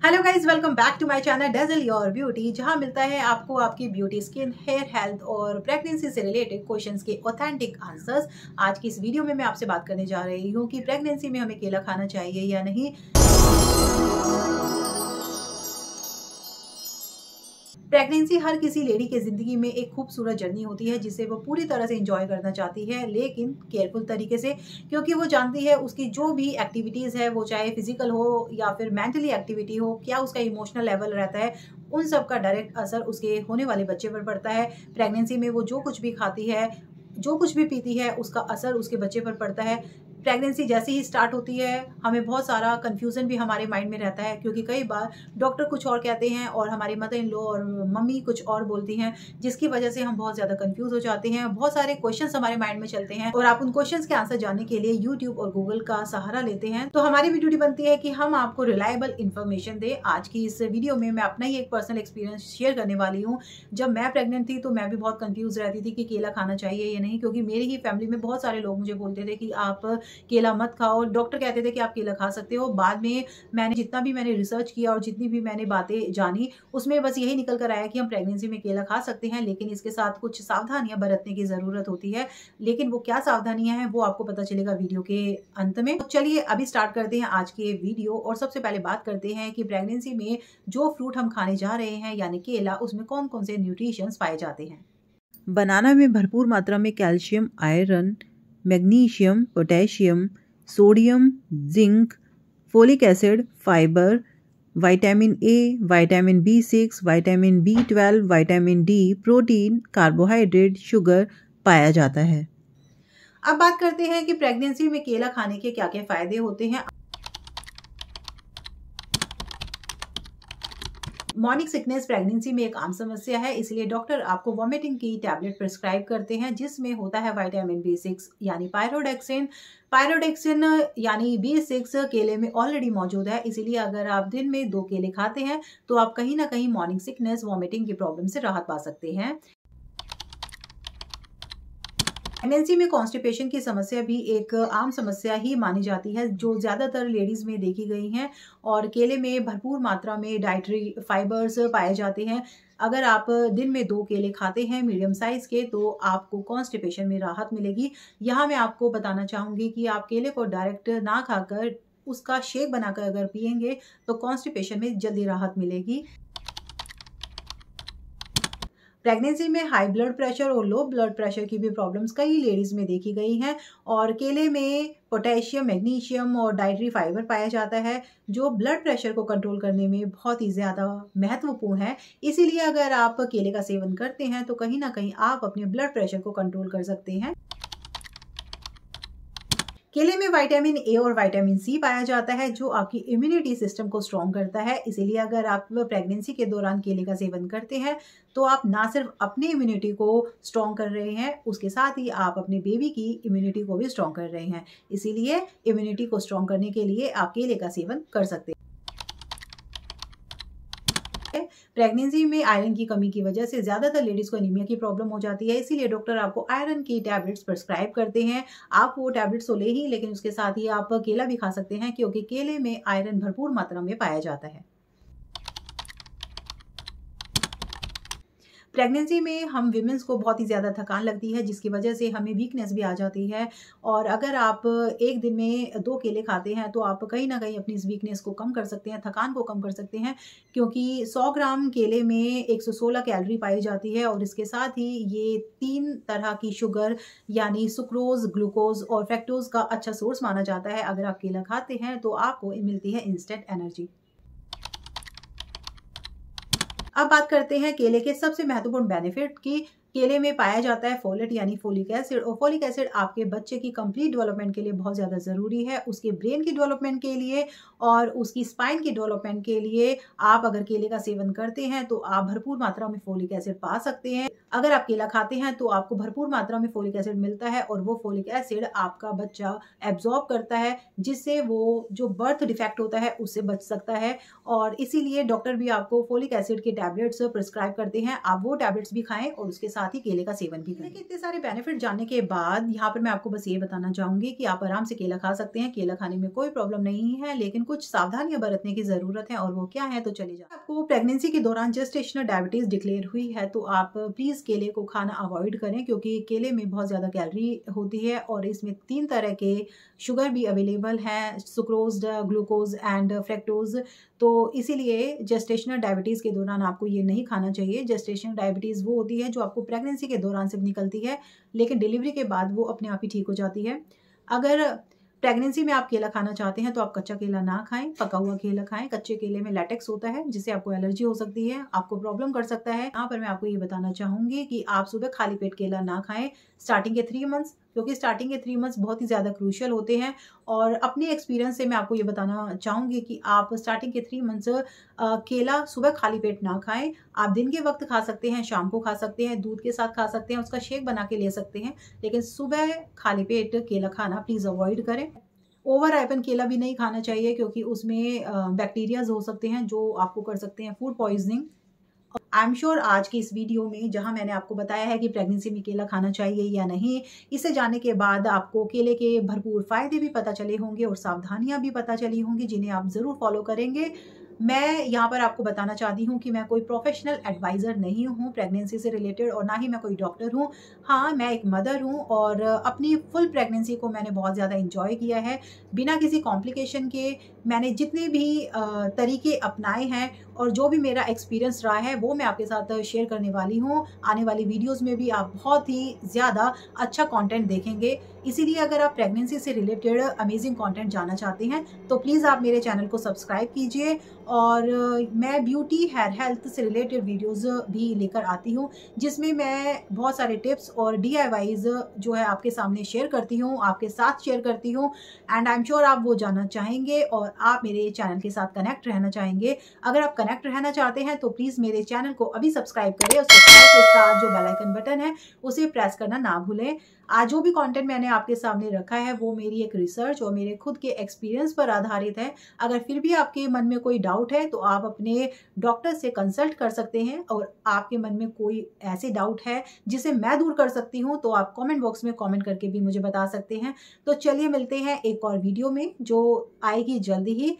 Hello guys, welcome back to my channel Dazzle Your Beauty, जहां मिलता है आपको आपकी ब्यूटी, स्किन, हेयर हेल्थ और प्रेगनेंसी से रिलेटेड क्वेश्चंस के ऑथेंटिक आंसर्स। आज की इस वीडियो में मैं आपसे बात करने जा रही हूं कि प्रेगनेंसी में हमें केला खाना चाहिए या नहीं। प्रेगनेंसी हर किसी लेडी के ज़िंदगी में एक खूबसूरत जर्नी होती है जिसे वो पूरी तरह से एंजॉय करना चाहती है, लेकिन केयरफुल तरीके से, क्योंकि वो जानती है उसकी जो भी एक्टिविटीज़ है, वो चाहे फिजिकल हो या फिर मेंटली एक्टिविटी हो, क्या उसका इमोशनल लेवल रहता है, उन सब का डायरेक्ट असर उसके होने वाले बच्चे पर पड़ता है। प्रेगनेंसी में वो जो कुछ भी खाती है, जो कुछ भी पीती है, उसका असर उसके बच्चे पर पड़ता है। प्रेगनेंसी जैसे ही स्टार्ट होती है, हमें बहुत सारा कन्फ्यूज़न भी हमारे माइंड में रहता है, क्योंकि कई बार डॉक्टर कुछ और कहते हैं और हमारी मदर इन लॉ और मम्मी कुछ और बोलती हैं, जिसकी वजह से हम बहुत ज़्यादा कन्फ्यूज़ हो जाते हैं। बहुत सारे क्वेश्चंस हमारे माइंड में चलते हैं और आप उन क्वेश्चंस के आंसर जानने के लिए यूट्यूब और गूगल का सहारा लेते हैं। तो हमारी भी ड्यूटी बनती है कि हम आपको रिलायबल इन्फॉर्मेशन दें। आज की इस वीडियो में मैं अपना ही एक पर्सनल एक्सपीरियंस शेयर करने वाली हूँ। जब मैं प्रेग्नेंट थी तो मैं भी बहुत कन्फ्यूज़ रहती थी कि केला खाना चाहिए या नहीं, क्योंकि मेरी ही फैमिली में बहुत सारे लोग मुझे बोलते थे कि आप केला मत खाओ। डॉक्टर कहते थे कि आप केला खा सकते हो। बाद में मैंने रिसर्च किया और जितनी भी मैंने बातें जानी, उसमें बस यही निकल कर आया कि हम प्रेगनेंसी में केला खा सकते हैं, लेकिन इसके साथ कुछ सावधानियां बरतने की ज़रूरत होती है। लेकिन वो क्या सावधानियां हैं वो आपको पता चलेगा वीडियो के अंत में। तो चलिए अभी स्टार्ट करते हैं आज के वीडियो। और सबसे पहले बात करते हैं कि प्रेगनेंसी में जो फ्रूट हम खाने जा रहे हैं यानी केला, उसमें कौन कौन से न्यूट्रिशंस पाए जाते हैं। बनाना में भरपूर मात्रा में calcium, iron, magnesium, potassium, sodium, zinc, folic acid, fibre, vitamin A, vitamin B6, vitamin B12, vitamin D, protein, carbohydrate, sugar पाया जाता है। अब बात करते हैं कि प्रेगनेंसी में केला खाने के क्या क्या फायदे होते हैं। मॉर्निंग सिकनेस प्रेगनेंसी में एक आम समस्या है, इसलिए डॉक्टर आपको वॉमिटिंग की टैबलेट प्रिस्क्राइब करते हैं, जिसमें होता है विटामिन B6 यानी पायरोडेक्सिन। पायरोडेक्सिन यानी B6 केले में ऑलरेडी मौजूद है, इसीलिए अगर आप दिन में 2 केले खाते हैं तो आप कहीं ना कहीं मॉर्निंग सिकनेस, वॉमिटिंग की प्रॉब्लम से राहत पा सकते हैं। प्रेगनेंसी में कॉन्स्टिपेशन की समस्या भी एक आम समस्या ही मानी जाती है, जो ज़्यादातर लेडीज़ में देखी गई हैं। और केले में भरपूर मात्रा में डाइटरी फाइबर्स पाए जाते हैं। अगर आप दिन में 2 केले खाते हैं मीडियम साइज़ के, तो आपको कॉन्स्टिपेशन में राहत मिलेगी। यहाँ मैं आपको बताना चाहूँगी कि आप केले को डायरेक्ट ना खाकर उसका शेक बनाकर अगर पिएंगे तो कॉन्स्टिपेशन में जल्दी राहत मिलेगी। प्रेगनेंसी में हाई ब्लड प्रेशर और लो ब्लड प्रेशर की भी प्रॉब्लम्स कई लेडीज़ में देखी गई हैं। और केले में पोटेशियम, मैग्नीशियम और डाइटरी फाइबर पाया जाता है, जो ब्लड प्रेशर को कंट्रोल करने में बहुत ही ज़्यादा महत्वपूर्ण है। इसीलिए अगर आप केले का सेवन करते हैं तो कहीं ना कहीं आप अपने ब्लड प्रेशर को कंट्रोल कर सकते हैं। केले में विटामिन ए और विटामिन सी पाया जाता है, जो आपकी इम्यूनिटी सिस्टम को स्ट्रॉन्ग करता है। इसीलिए अगर आप प्रेगनेंसी के दौरान केले का सेवन करते हैं तो आप ना सिर्फ अपनी इम्यूनिटी को स्ट्रॉन्ग कर रहे हैं, उसके साथ ही आप अपने बेबी की इम्यूनिटी को भी स्ट्रॉन्ग कर रहे हैं। इसीलिए इम्यूनिटी को स्ट्रॉन्ग करने के लिए आप केले का सेवन कर सकते हैं। प्रेगनेंसी में आयरन की कमी की वजह से ज्यादातर लेडीज को एनीमिया की प्रॉब्लम हो जाती है, इसीलिए डॉक्टर आपको आयरन की टैबलेट्स प्रिस्क्राइब करते हैं। आप वो टैबलेट्स तो ले ही, लेकिन उसके साथ ही आप केला भी खा सकते हैं, क्योंकि केले में आयरन भरपूर मात्रा में पाया जाता है। प्रेगनेंसी में हम विमेंस को बहुत ही ज़्यादा थकान लगती है, जिसकी वजह से हमें वीकनेस भी आ जाती है। और अगर आप एक दिन में 2 केले खाते हैं तो आप कहीं ना कहीं अपनी इस वीकनेस को कम कर सकते हैं, थकान को कम कर सकते हैं, क्योंकि 100 ग्राम केले में 116 कैलोरी पाई जाती है। और इसके साथ ही ये 3 तरह की शुगर यानी सुक्रोज, ग्लूकोज और फ्रैक्टोज का अच्छा सोर्स माना जाता है। अगर आप केला खाते हैं तो आपको मिलती है इंस्टेंट एनर्जी। अब बात करते हैं केले के सबसे महत्वपूर्ण बेनिफिट की। केले में पाया जाता है फोलेट यानी फोलिक एसिड, और फोलिक एसिड आपके बच्चे की कंप्लीट डेवलपमेंट के लिए बहुत ज़्यादा ज़रूरी है, उसके ब्रेन की डेवलपमेंट के लिए और उसकी स्पाइन की डेवलपमेंट के लिए। आप अगर केले का सेवन करते हैं तो आप भरपूर मात्रा में फोलिक एसिड पा सकते हैं। अगर आप केला खाते हैं तो आपको भरपूर मात्रा में फोलिक एसिड मिलता है, और वो फोलिक एसिड आपका बच्चा एब्जॉर्ब करता है, जिससे वो जो बर्थ डिफेक्ट होता है उससे बच सकता है। और इसीलिए डॉक्टर भी आपको फोलिक एसिड के टैबलेट्स प्रिस्क्राइब करते हैं। आप वो टैबलेट्स भी खाएं और उसके साथ साथ ही केले का सेवन भी करें। इतने सारे बेनिफिट जानने के बाद यहाँ पर मैं आपको बस ये बताना चाहूंगी कि आप आराम से केला खा सकते हैं, केला खाने में कोई प्रॉब्लम नहीं है, लेकिन कुछ सावधानियां बरतने की जरूरत है। और वो क्या है, तो चलिए जाए। आपको प्रेगनेंसी के दौरान जेस्टेशनल डायबिटीज डिक्लेयर हुई है तो आप प्लीज केले को खाना अवॉइड करें, क्योंकि केले में बहुत ज्यादा कैलोरी होती है और इसमें 3 तरह के शुगर भी अवेलेबल है, सुक्रोज, ग्लूकोज एंड फ्रैक्टोज। तो इसीलिए जेस्टेशनल डायबिटीज़ के दौरान आपको ये नहीं खाना चाहिए। जेस्टेशनल डायबिटीज़ वो होती है जो आपको प्रेगनेंसी के दौरान सिर्फ निकलती है, लेकिन डिलीवरी के बाद वो अपने आप ही ठीक हो जाती है। अगर प्रेगनेंसी में आप केला खाना चाहते हैं तो आप कच्चा केला ना खाएं, पका हुआ केला खाएं। कच्चे केले में लैटेक्स होता है जिससे आपको एलर्जी हो सकती है, आपको प्रॉब्लम कर सकता है। यहाँ पर मैं आपको ये बताना चाहूंगी कि आप सुबह खाली पेट केला ना खाएं स्टार्टिंग के 3 मंथ्स, क्योंकि स्टार्टिंग के 3 मंथ्स बहुत ही ज़्यादा क्रूशियल होते हैं। और अपने एक्सपीरियंस से मैं आपको ये बताना चाहूँगी कि आप स्टार्टिंग के 3 मंथ्स केला सुबह खाली पेट ना खाएं। आप दिन के वक्त खा सकते हैं, शाम को खा सकते हैं, दूध के साथ खा सकते हैं, उसका शेक बना के ले सकते हैं, लेकिन सुबह खाली पेट केला खाना प्लीज़ अवॉइड करें। ओवर राइपन केला भी नहीं खाना चाहिए, क्योंकि उसमें बैक्टीरियाज हो सकते हैं जो आपको कर सकते हैं food poisoning. I am sure आज की इस वीडियो में जहां मैंने आपको बताया है कि प्रेगनेंसी में केला खाना चाहिए या नहीं, इसे जानने के बाद आपको केले के भरपूर फायदे भी पता चले होंगे और सावधानियां भी पता चली होंगी जिन्हें आप ज़रूर फॉलो करेंगे। मैं यहाँ पर आपको बताना चाहती हूँ कि मैं कोई प्रोफेशनल एडवाइज़र नहीं हूँ प्रेगनेंसी से रिलेटेड, और ना ही मैं कोई डॉक्टर हूँ। हाँ, मैं एक मदर हूँ और अपनी फुल प्रेगनेंसी को मैंने बहुत ज़्यादा इंजॉय किया है बिना किसी कॉम्प्लिकेशन के। मैंने जितने भी तरीके अपनाए हैं और जो भी मेरा एक्सपीरियंस रहा है वो मैं आपके साथ शेयर करने वाली हूँ। आने वाली वीडियोस में भी आप बहुत ही ज़्यादा अच्छा कंटेंट देखेंगे। इसीलिए अगर आप प्रेगनेंसी से रिलेटेड अमेजिंग कंटेंट जानना चाहते हैं तो प्लीज़ आप मेरे चैनल को सब्सक्राइब कीजिए। और मैं ब्यूटी हेयर हेल्थ से रिलेटेड वीडियोस भी लेकर आती हूँ, जिसमें मैं बहुत सारे टिप्स और DIYs जो है आपके सामने शेयर करती हूँ, आपके साथ शेयर करती हूँ। एंड आई एम श्योर आप वो जानना चाहेंगे और आप मेरे चैनल के साथ कनेक्ट रहना चाहेंगे। अगर आप कनेक्ट रहना चाहते हैं तो प्लीज़ मेरे चैनल को अभी सब्सक्राइब करें और सब्सक्राइब के साथ जो बेल आइकन बटन है उसे प्रेस करना ना भूलें। आज जो भी कंटेंट मैंने आपके सामने रखा है वो मेरी एक रिसर्च और मेरे खुद के एक्सपीरियंस पर आधारित है। अगर फिर भी आपके मन में कोई डाउट है तो आप अपने डॉक्टर से कंसल्ट कर सकते हैं, और आपके मन में कोई ऐसे डाउट है जिसे मैं दूर कर सकती हूँ तो आप कमेंट बॉक्स में कमेंट करके भी मुझे बता सकते हैं। तो चलिए मिलते हैं एक और वीडियो में जो आएगी जल्दी ही।